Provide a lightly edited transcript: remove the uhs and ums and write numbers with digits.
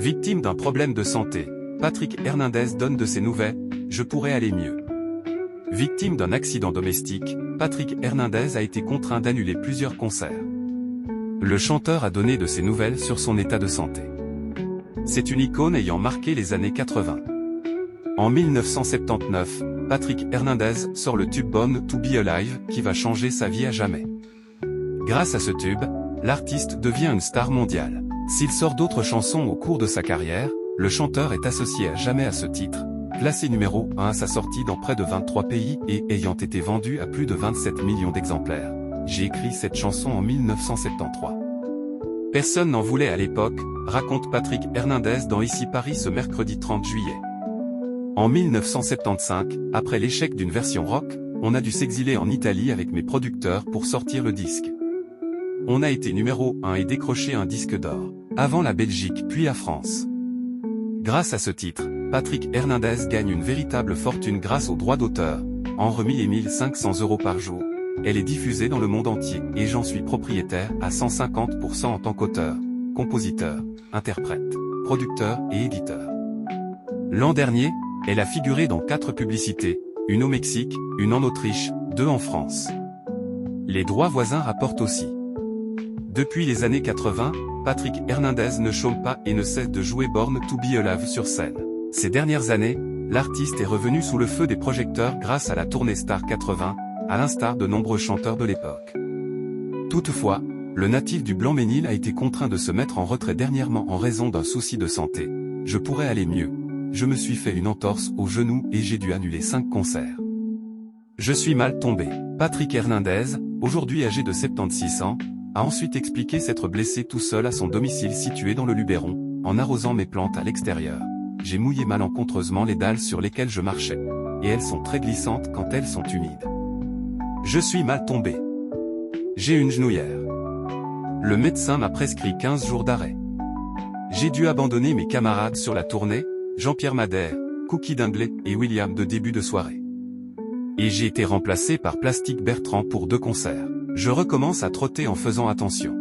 Victime d'un problème de santé, Patrick Hernandez donne de ses nouvelles, je pourrais aller mieux. Victime d'un accident domestique, Patrick Hernandez a été contraint d'annuler plusieurs concerts. Le chanteur a donné de ses nouvelles sur son état de santé. C'est une icône ayant marqué les années 80. En 1979, Patrick Hernandez sort le tube Born to Be Alive qui va changer sa vie à jamais. Grâce à ce tube, l'artiste devient une star mondiale. S'il sort d'autres chansons au cours de sa carrière, le chanteur est associé à jamais à ce titre, classé numéro 1 à sa sortie dans près de 23 pays et ayant été vendu à plus de 27 millions d'exemplaires. J'ai écrit cette chanson en 1973. Personne n'en voulait à l'époque, raconte Patrick Hernandez dans Ici Paris ce mercredi 30 juillet. En 1975, après l'échec d'une version rock, on a dû s'exiler en Italie avec mes producteurs pour sortir le disque. On a été numéro 1 et décroché un disque d'or, avant la Belgique puis la France. Grâce à ce titre, Patrick Hernandez gagne une véritable fortune grâce aux droits d'auteur, en remis les 1500 € par jour. Elle est diffusée dans le monde entier et j'en suis propriétaire à 150% en tant qu'auteur, compositeur, interprète, producteur et éditeur. L'an dernier, elle a figuré dans 4 publicités, une au Mexique, une en Autriche, 2 en France. Les droits voisins rapportent aussi. Depuis les années 80, Patrick Hernandez ne chôme pas et ne cesse de jouer Born to Be Alive sur scène. Ces dernières années, l'artiste est revenu sous le feu des projecteurs grâce à la tournée Star 80, à l'instar de nombreux chanteurs de l'époque. Toutefois, le natif du Blanc-Ménil a été contraint de se mettre en retrait dernièrement en raison d'un souci de santé. Je pourrais aller mieux. Je me suis fait une entorse au genou et j'ai dû annuler 5 concerts. Je suis mal tombé. Patrick Hernandez, aujourd'hui âgé de 76 ans, a ensuite expliqué s'être blessé tout seul à son domicile situé dans le Luberon, en arrosant mes plantes à l'extérieur. J'ai mouillé malencontreusement les dalles sur lesquelles je marchais. Et elles sont très glissantes quand elles sont humides. Je suis mal tombé. J'ai une genouillère. Le médecin m'a prescrit 15 jours d'arrêt. J'ai dû abandonner mes camarades sur la tournée, Jean-Pierre Madère, Cookie Dingley et William de début de soirée. Et j'ai été remplacé par Plastic Bertrand pour 2 concerts. Je recommence à trotter en faisant attention.